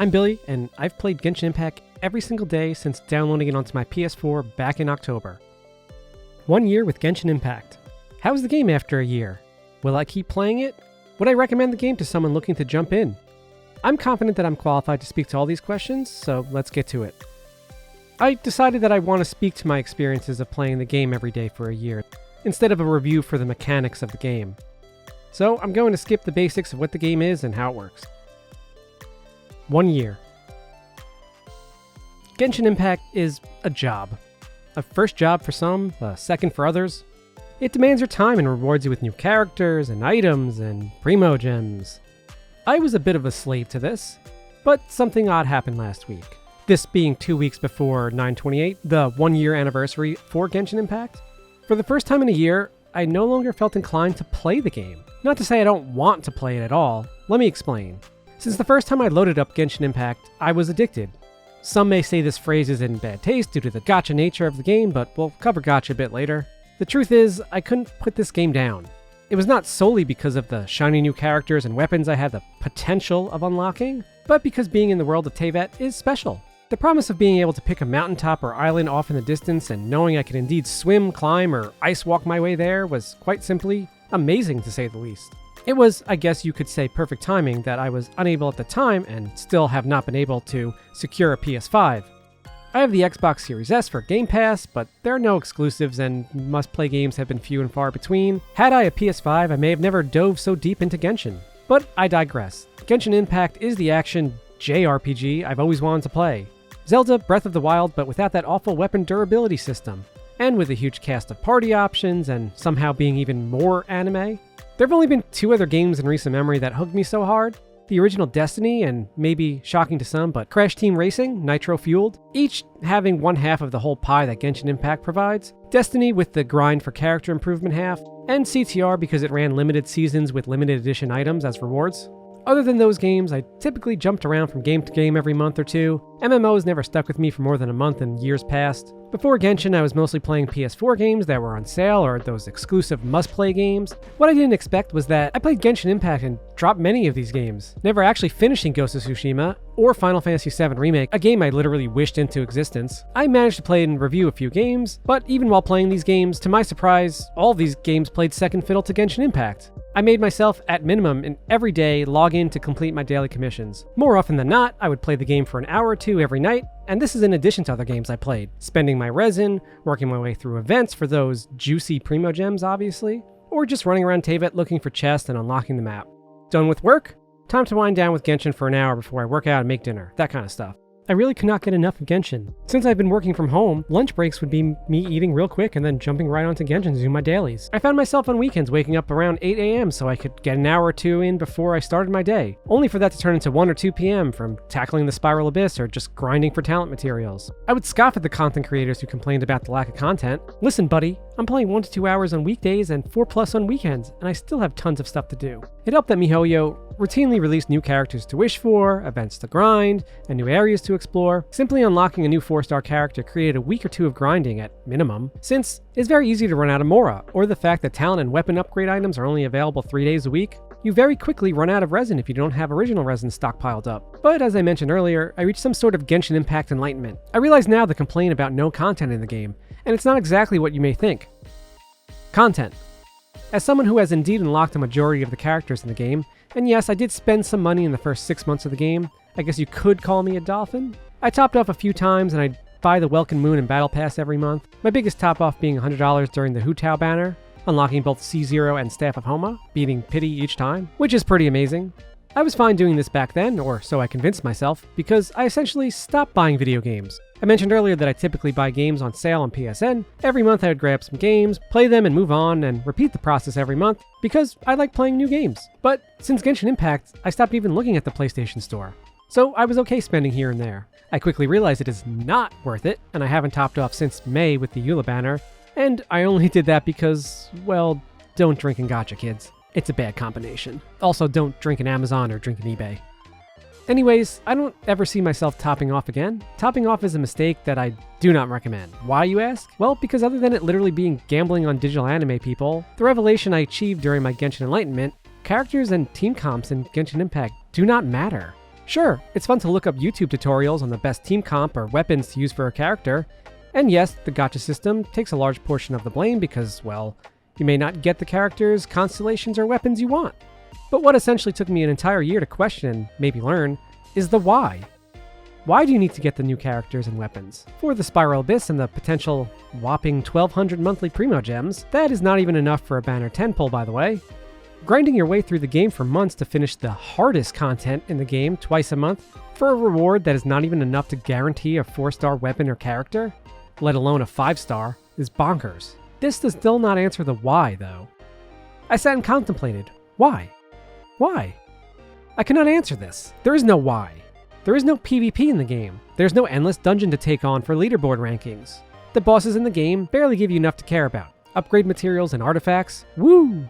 I'm Billy, and I've played Genshin Impact every single day since downloading it onto my PS4 back in October. 1 year with Genshin Impact. How's the game after a year? Will I keep playing it? Would I recommend the game to someone looking to jump in? I'm confident that I'm qualified to speak to all these questions, so let's get to it. I decided that I want to speak to my experiences of playing the game every day for a year, instead of a review for the mechanics of the game. So I'm going to skip the basics of what the game is and how it works. 1 year. Genshin Impact is a job. A first job for some, a second for others. It demands your time and rewards you with new characters and items and primo gems. I was a bit of a slave to this, but something odd happened last week. This being 2 weeks before 9/28, the 1 year anniversary for Genshin Impact. For the first time in a year, I no longer felt inclined to play the game. Not to say I don't want to play it at all. Let me explain. Since the first time I loaded up Genshin Impact, I was addicted. Some may say this phrase is in bad taste due to the gacha nature of the game, but we'll cover gacha a bit later. The truth is, I couldn't put this game down. It was not solely because of the shiny new characters and weapons I had the potential of unlocking, but because being in the world of Teyvat is special. The promise of being able to pick a mountaintop or island off in the distance and knowing I could indeed swim, climb, or ice walk my way there was quite simply amazing to say the least. It was, I guess you could say, perfect timing that I was unable at the time and still have not been able to secure a PS5. I have the Xbox Series S for Game Pass, but there are no exclusives and must-play games have been few and far between. Had I a PS5, I may have never dove so deep into Genshin. But I digress. Genshin Impact is the action JRPG I've always wanted to play. Zelda Breath of the Wild, but without that awful weapon durability system. And with a huge cast of party options and somehow being even more anime. There have only been 2 other games in recent memory that hooked me so hard. The original Destiny, and maybe shocking to some, but Crash Team Racing, Nitro Fueled, each having one half of the whole pie that Genshin Impact provides. Destiny with the grind for character improvement half, and CTR because it ran limited seasons with limited edition items as rewards. Other than those games, I typically jumped around from game to game every month or two. MMOs never stuck with me for more than a month in years past. Before Genshin, I was mostly playing PS4 games that were on sale or those exclusive must-play games. What I didn't expect was that I played Genshin Impact and dropped many of these games, never actually finishing Ghost of Tsushima or Final Fantasy VII Remake, a game I literally wished into existence. I managed to play and review a few games, but even while playing these games, to my surprise, all of these games played second fiddle to Genshin Impact. I made myself, at minimum, an everyday log in to complete my daily commissions. More often than not, I would play the game for an hour or two every night, and this is in addition to other games I played, spending my resin, working my way through events for those juicy primo gems, obviously, or just running around Teyvat looking for chests and unlocking the map. Done with work? Time to wind down with Genshin for an hour before I work out and make dinner, that kind of stuff. I really could not get enough of Genshin. Since I've been working from home, lunch breaks would be me eating real quick and then jumping right onto Genshin to do my dailies. I found myself on weekends waking up around 8 a.m. so I could get an hour or two in before I started my day, only for that to turn into 1 or 2 p.m. from tackling the Spiral Abyss or just grinding for talent materials. I would scoff at the content creators who complained about the lack of content. Listen, buddy, I'm playing 1 to 2 hours on weekdays and 4+ on weekends, and I still have tons of stuff to do. It helped that mihoyo routinely released new characters to wish for, events to grind, and new areas to explore. Simply unlocking a new 4-star character created a week or 2 of grinding at minimum, since it's very easy to run out of Mora, or the fact that talent and weapon upgrade items are only available 3 days a week. You very quickly run out of resin if you don't have original resin stockpiled up. But as I mentioned earlier, I reached some sort of Genshin Impact enlightenment. I realize now the complaint about no content in the game, and it's not exactly what you may think. Content. As someone who has indeed unlocked a majority of the characters in the game, and yes, I did spend some money in the first 6 months of the game, I guess you could call me a dolphin. I topped off a few times and I'd buy the Welkin Moon and Battle Pass every month, my biggest top off being $100 during the Hu Tao banner, unlocking both C0 and Staff of Homa, beating Pity each time, which is pretty amazing. I was fine doing this back then, or so I convinced myself, because I essentially stopped buying video games. I mentioned earlier that I typically buy games on sale on PSN. Every month I would grab some games, play them and move on, and repeat the process every month, because I like playing new games. But since Genshin Impact, I stopped even looking at the PlayStation Store. So I was okay spending here and there. I quickly realized it is not worth it, and I haven't topped off since May with the Eula banner, and I only did that because, well, don't drink in gacha, kids. It's a bad combination. Also, don't drink in Amazon or drink in eBay. Anyways, I don't ever see myself topping off again. Topping off is a mistake that I do not recommend. Why, you ask? Well, because other than it literally being gambling on digital anime people, the revelation I achieved during my Genshin Enlightenment, characters and team comps in Genshin Impact do not matter. Sure, it's fun to look up YouTube tutorials on the best team comp or weapons to use for a character. And yes, the gacha system takes a large portion of the blame because, well, you may not get the characters, constellations, or weapons you want. But what essentially took me an entire year to question and maybe learn is the why. Why do you need to get the new characters and weapons? For the Spiral Abyss and the potential whopping 1,200 monthly Primo Gems, that is not even enough for a banner 10 pull, by the way. Grinding your way through the game for months to finish the hardest content in the game twice a month for a reward that is not even enough to guarantee a 4-star weapon or character, let alone a 5-star, is bonkers. This does still not answer the why, though. I sat and contemplated. Why? Why? I cannot answer this. There is no why. There is no PvP in the game. There's no endless dungeon to take on for leaderboard rankings. The bosses in the game barely give you enough to care about. Upgrade materials and artifacts? Woo!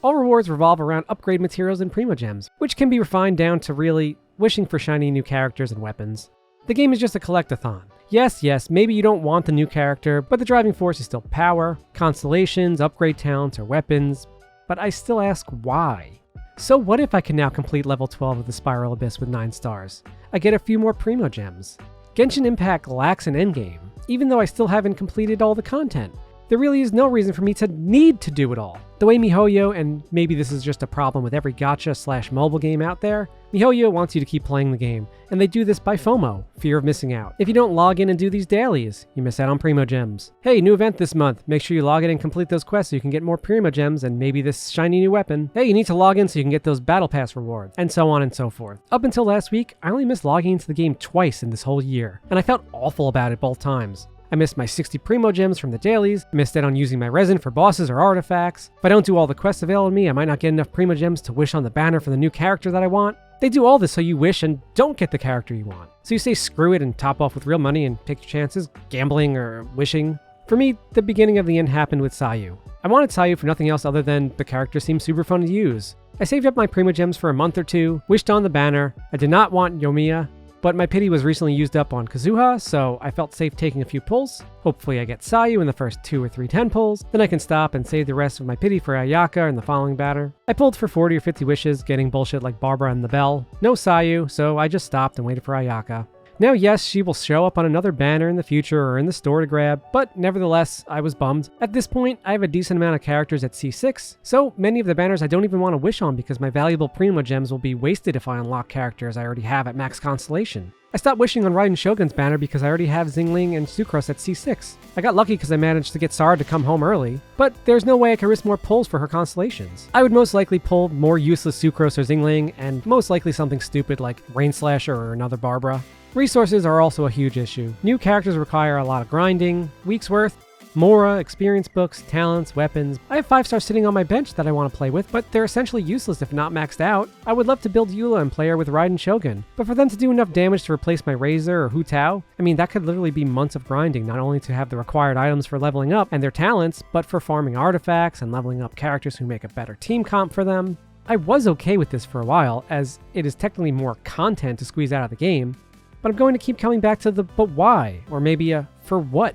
All rewards revolve around upgrade materials and Primo Gems, which can be refined down to really wishing for shiny new characters and weapons. The game is just a collect-a-thon. Yes, maybe you don't want the new character, but the driving force is still power, constellations, upgrade talents, or weapons. But I still ask why? So what if I can now complete level 12 of the Spiral Abyss with 9 stars? I get a few more Primo Gems. Genshin Impact lacks an endgame, even though I still haven't completed all the content. There really is no reason for me to need to do it all. The way mihoyo, and maybe this is just a problem with every gacha/mobile game out there, mihoyo wants you to keep playing the game, and they do this by FOMO, fear of missing out. If you don't log in and do these dailies, you miss out on Primo Gems. Hey, new event this month, make sure you log in and complete those quests so you can get more Primo Gems and maybe this shiny new weapon. Hey, you need to log in so you can get those Battle Pass rewards, and so on and so forth. Up until last week, I only missed logging into the game twice in this whole year, and I felt awful about it both times. I missed my 60 Primo Gems from the dailies, missed out on using my resin for bosses or artifacts. If I don't do all the quests available to me, I might not get enough Primo Gems to wish on the banner for the new character that I want. They do all this so you wish and don't get the character you want. So you say screw it and top off with real money and take your chances, gambling or wishing. For me, the beginning of the end happened with Sayu. I wanted Sayu for nothing else other than the character seemed super fun to use. I saved up my Primo Gems for a month or two, wished on the banner. I did not want Yoimiya, but my pity was recently used up on Kazuha, so I felt safe taking a few pulls. Hopefully I get Sayu in the first 2 or 3 10 pulls, then I can stop and save the rest of my pity for Ayaka in the following banner. I pulled for 40 or 50 wishes, getting bullshit like Barbara and the Bell. No Sayu, so I just stopped and waited for Ayaka. Now yes, she will show up on another banner in the future or in the store to grab, but nevertheless, I was bummed. At this point, I have a decent amount of characters at C6, so many of the banners I don't even want to wish on because my valuable Primo Gems will be wasted if I unlock characters I already have at max constellation. I stopped wishing on Raiden Shogun's banner because I already have Xingling and Sucrose at C6. I got lucky because I managed to get Sara to come home early, but there's no way I can risk more pulls for her constellations. I would most likely pull more useless Sucrose or Xingling, and most likely something stupid like Rain Slasher or another Barbara. Resources are also a huge issue. New characters require a lot of grinding, weeks worth, Mora, experience books, talents, weapons. I have 5 stars sitting on my bench that I want to play with, but they're essentially useless if not maxed out. I would love to build Eula and play her with Raiden Shogun, but for them to do enough damage to replace my Razor or Hu Tao, I mean that could literally be months of grinding, not only to have the required items for leveling up and their talents, but for farming artifacts and leveling up characters who make a better team comp for them. I was okay with this for a while, as it is technically more content to squeeze out of the game, but I'm going to keep coming back to the but why, or maybe a for what.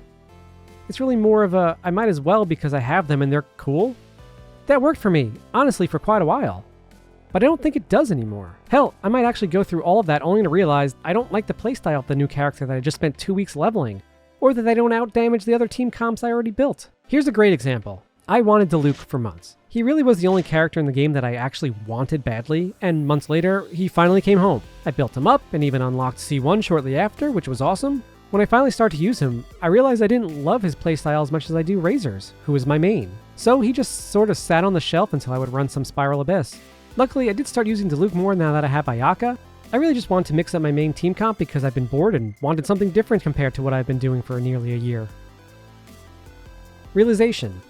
It's really more of a I might as well because I have them and they're cool. That worked for me, honestly, for quite a while. But I don't think it does anymore. Hell, I might actually go through all of that only to realize I don't like the playstyle of the new character that I just spent 2 weeks leveling, or that they don't outdamage the other team comps I already built. Here's a great example. I wanted Diluc for months. He really was the only character in the game that I actually wanted badly, and months later, he finally came home. I built him up and even unlocked C1 shortly after, which was awesome. When I finally started to use him, I realized I didn't love his playstyle as much as I do Razor's, who is my main. So he just sort of sat on the shelf until I would run some Spiral Abyss. Luckily, I did start using Diluc more now that I have Ayaka. I really just wanted to mix up my main team comp because I've been bored and wanted something different compared to what I've been doing for nearly a year. Realization.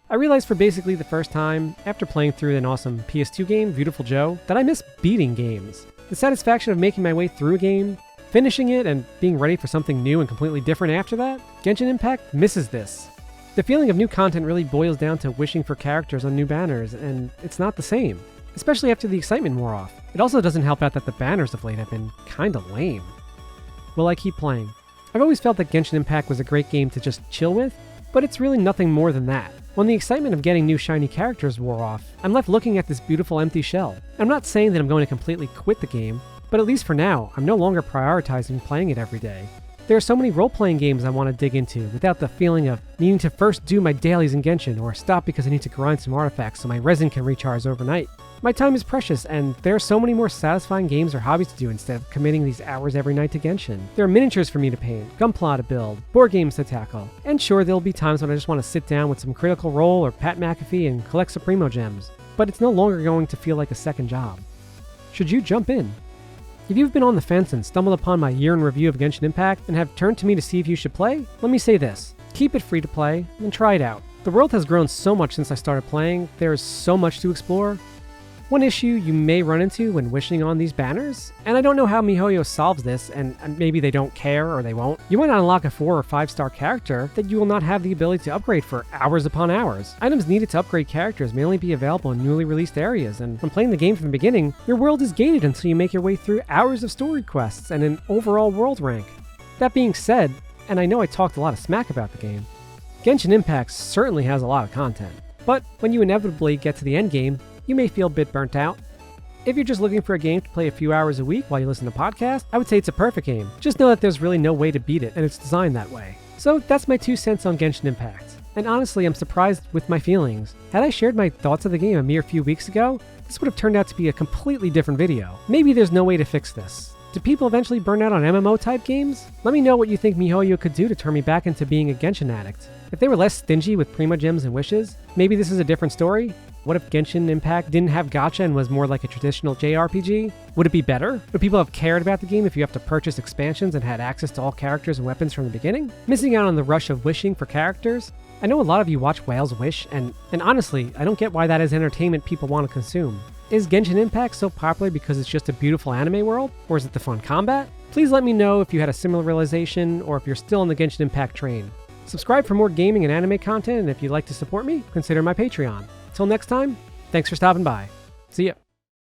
I realized for basically the first time, after playing through an awesome PS2 game, Beautiful Joe, that I miss beating games. The satisfaction of making my way through a game, finishing it, and being ready for something new and completely different after that, Genshin Impact misses this. The feeling of new content really boils down to wishing for characters on new banners, and it's not the same, especially after the excitement wore off. It also doesn't help out that the banners of late have been kinda lame. Will I keep playing? I've always felt that Genshin Impact was a great game to just chill with, but it's really nothing more than that. When the excitement of getting new shiny characters wore off, I'm left looking at this beautiful empty shell. I'm not saying that I'm going to completely quit the game, but at least for now, I'm no longer prioritizing playing it every day. There are so many role-playing games I want to dig into without the feeling of needing to first do my dailies in Genshin or stop because I need to grind some artifacts so my resin can recharge overnight. My time is precious, and there are so many more satisfying games or hobbies to do instead of committing these hours every night to Genshin. There are miniatures for me to paint, gunpla to build, board games to tackle, and sure, there'll be times when I just want to sit down with some Critical Role or Pat McAfee and collect Supremo gems, but it's no longer going to feel like a second job. Should you jump in? If you've been on the fence and stumbled upon my year in review of Genshin Impact and have turned to me to see if you should play, let me say this: keep it free to play and try it out. The world has grown so much since I started playing, there is so much to explore. One issue you may run into when wishing on these banners, and I don't know how mihoyo solves this, and maybe they don't care or they won't, you might unlock a 4 or 5 star character that you will not have the ability to upgrade for hours upon hours. Items needed to upgrade characters may only be available in newly released areas, and when playing the game from the beginning, your world is gated until you make your way through hours of story quests and an overall world rank. That being said, and I know I talked a lot of smack about the game, Genshin Impact certainly has a lot of content, but when you inevitably get to the end game, you may feel a bit burnt out. If you're just looking for a game to play a few hours a week while you listen to podcasts, I would say it's a perfect game. Just know that there's really no way to beat it, and it's designed that way. So that's my 2 cents on Genshin Impact. And honestly, I'm surprised with my feelings. Had I shared my thoughts of the game a mere few weeks ago, this would have turned out to be a completely different video. Maybe there's no way to fix this. Do people eventually burn out on MMO-type games? Let me know what you think mihoyo could do to turn me back into being a Genshin addict. If they were less stingy with Primo Gems and wishes, maybe this is a different story? What if Genshin Impact didn't have gacha and was more like a traditional JRPG? Would it be better? Would people have cared about the game if you have to purchase expansions and had access to all characters and weapons from the beginning? Missing out on the rush of wishing for characters? I know a lot of you watch whales wish, and honestly, I don't get why that is entertainment people want to consume. Is Genshin Impact so popular because it's just a beautiful anime world? Or is it the fun combat? Please let me know if you had a similar realization or if you're still on the Genshin Impact train. Subscribe for more gaming and anime content, and if you'd like to support me, consider my Patreon. Till next time, thanks for stopping by. See ya.